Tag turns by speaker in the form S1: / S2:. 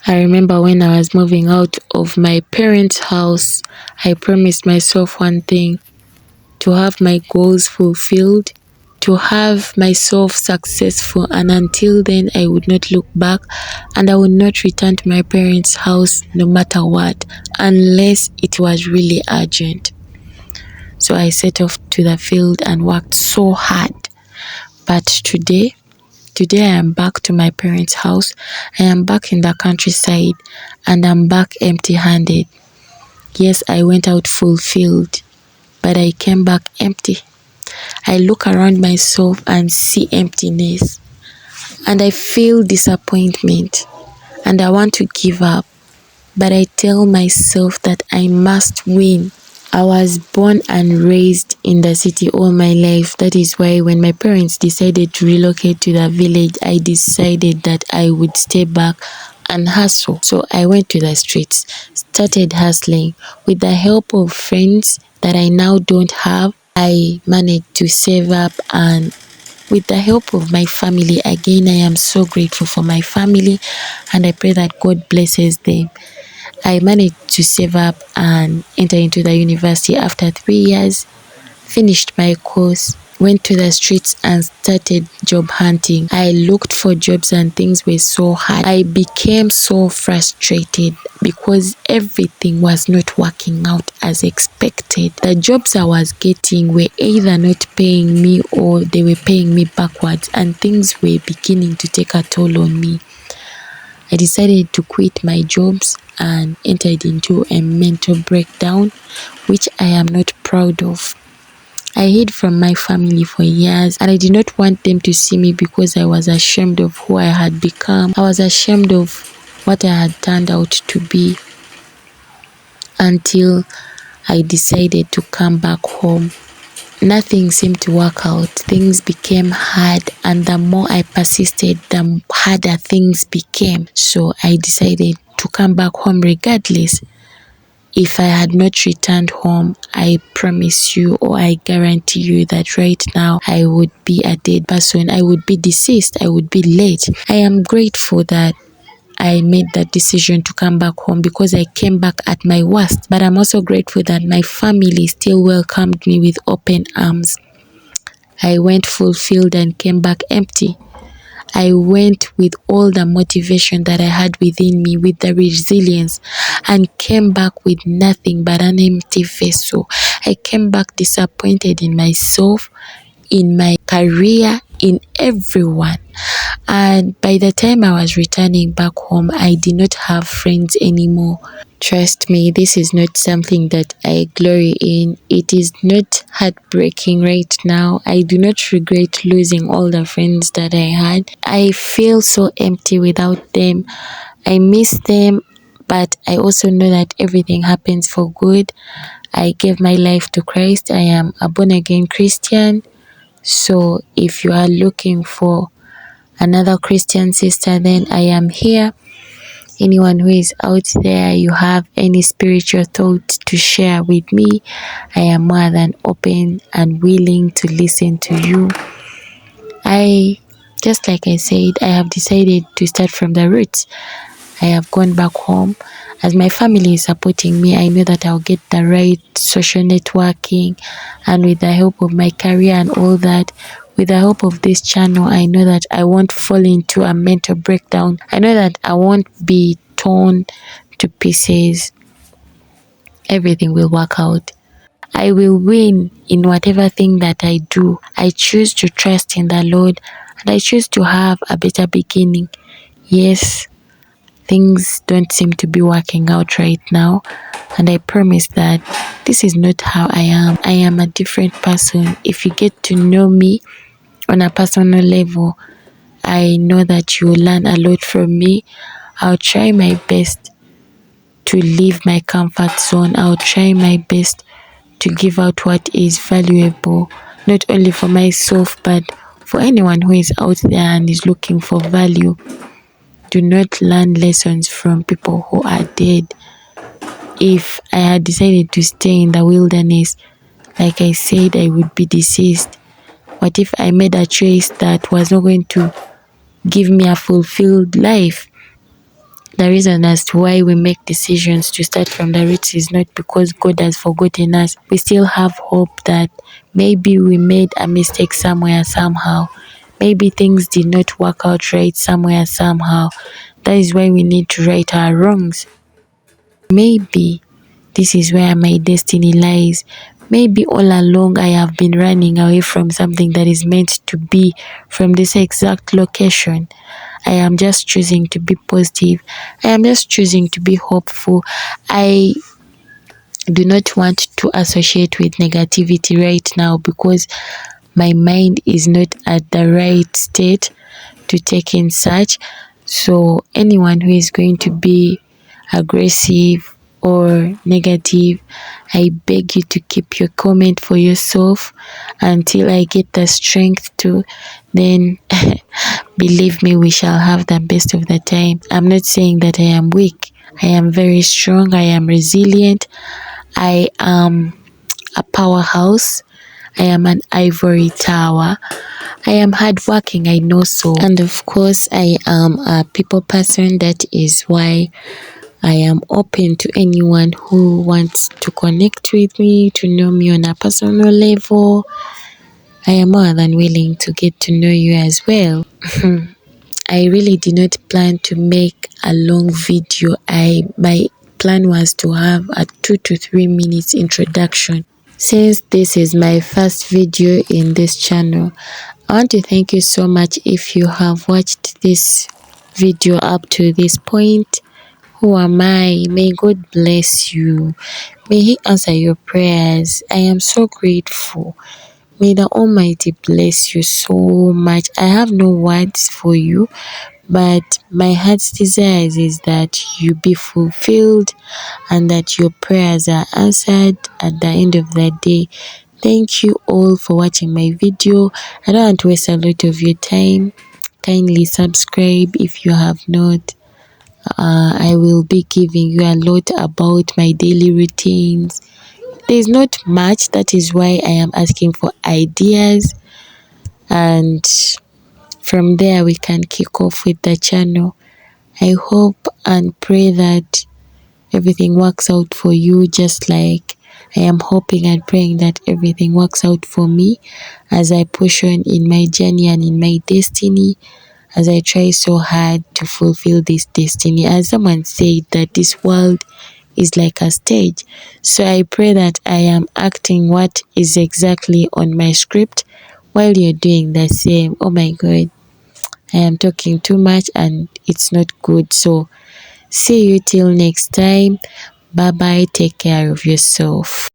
S1: I remember when I was moving out of my parents' house, I promised myself one thing: to have my goals fulfilled, to have myself successful, and until then I would not look back and I would not return to my parents' house no matter what, unless it was really urgent. So I set off to the field and worked so hard. But today I am back to my parents' house. I am back in the countryside and I'm back empty-handed. Yes, I went out fulfilled, but I came back empty. I look around myself and see emptiness, and I feel disappointment, and I want to give up, but I tell myself that I must win. I was born and raised in the city all my life. That is why when my parents decided to relocate to the village, I decided that I would stay back and hustle. So I went to the streets, started hustling. With the help of friends that I now don't have, I managed to save up, and with the help of my family, again, I am so grateful for my family and I pray that God blesses them. I managed to save up and enter into the university after 3 years, finished my course, went to the streets and started job hunting. I looked for jobs and things were so hard. I became so frustrated because everything was not working out as expected. The jobs I was getting were either not paying me or they were paying me backwards, and things were beginning to take a toll on me. I decided to quit my jobs and entered into a mental breakdown, which I am not proud of. I hid from my family for years and I did not want them to see me because I was ashamed of who I had become. I was ashamed of what I had turned out to be, until I decided to come back home. Nothing seemed to work out. Things became hard, and the more I persisted, the harder things became. So I decided to come back home regardless. If I had not returned home, I promise you, or I guarantee you, that right now I would be a dead person. I would be deceased. I would be late. I am grateful that I made that decision to come back home because I came back at my worst. But I'm also grateful that my family still welcomed me with open arms. I went fulfilled and came back empty. I went with all the motivation that I had within me, with the resilience, and came back with nothing but an empty vessel. I came back disappointed in myself, in my career, in everyone. And by the time I was returning back home, I did not have friends anymore. Trust me, this is not something that I glory in. It is not heartbreaking right now. I do not regret losing all the friends that I had. I feel so empty without them. I miss them, but I also know that everything happens for good. I gave my life to Christ. I am a born-again Christian. So if you are looking for another Christian sister, then I am here. Anyone who is out there, you have any spiritual thought to share with me, I am more than open and willing to listen to you. Just like I said, I have decided to start from the roots. I have gone back home. As my family is supporting me, I know that I'll get the right social networking, and with the help of my career and all that, with the help of this channel, I know that I won't fall into a mental breakdown. I know that I won't be torn to pieces. Everything will work out. I will win in whatever thing that I do. I choose to trust in the Lord, and I choose to have a better beginning. Yes, things don't seem to be working out right now, and I promise that this is not how I am. I am a different person. If you get to know me on a personal level, I know that you will learn a lot from me. I'll try my best to leave my comfort zone. I'll try my best to give out what is valuable, not only for myself, but for anyone who is out there and is looking for value. Do not learn lessons from people who are dead. If I had decided to stay in the wilderness, like I said, I would be deceased. What if I made a choice that was not going to give me a fulfilled life? The reason as to why we make decisions to start from the roots is not because God has forgotten us. We still have hope that maybe we made a mistake somewhere, somehow. Maybe things did not work out right somewhere, somehow. That is why we need to right our wrongs. Maybe this is where my destiny lies. Maybe all along I have been running away from something that is meant to be from this exact location. I am just choosing to be positive. I am just choosing to be hopeful. I do not want to associate with negativity right now because my mind is not at the right state to take in such. So anyone who is going to be aggressive or negative, I beg you to keep your comment for yourself until I get the strength to. Then believe me, we shall have the best of the time. I'm not saying that I am weak. I am very strong. I am resilient. I am a powerhouse. I am an ivory tower. I am hardworking, I know so. And of course, I am a people person. That is why I am open to anyone who wants to connect with me, to know me on a personal level. I am more than willing to get to know you as well. I really did not plan to make a long video. My plan was to have a 2 to 3 minutes introduction. Since this is my first video in this channel, I want to thank you so much if you have watched this video up to this point. Who am I? May God bless you. May He answer your prayers. I am so grateful. May the Almighty bless you so much. I have no words for you, but my heart's desire is that you be fulfilled and that your prayers are answered at the end of the day. Thank you all for watching my video. I don't want to waste a lot of your time. Kindly subscribe if you have not. I will be giving you a lot about my daily routines. There's not much, that is why I am asking for ideas, and from there we can kick off with the channel. I hope and pray that everything works out for you, just like I am hoping and praying that everything works out for me as I push on in my journey and in my destiny, as I try so hard to fulfill this destiny. As someone said, that this world is like a stage. So I pray that I am acting what is exactly on my script while you're doing the same. Oh my God, I am talking too much and it's not good. So see you till next time. Bye bye. Take care of yourself.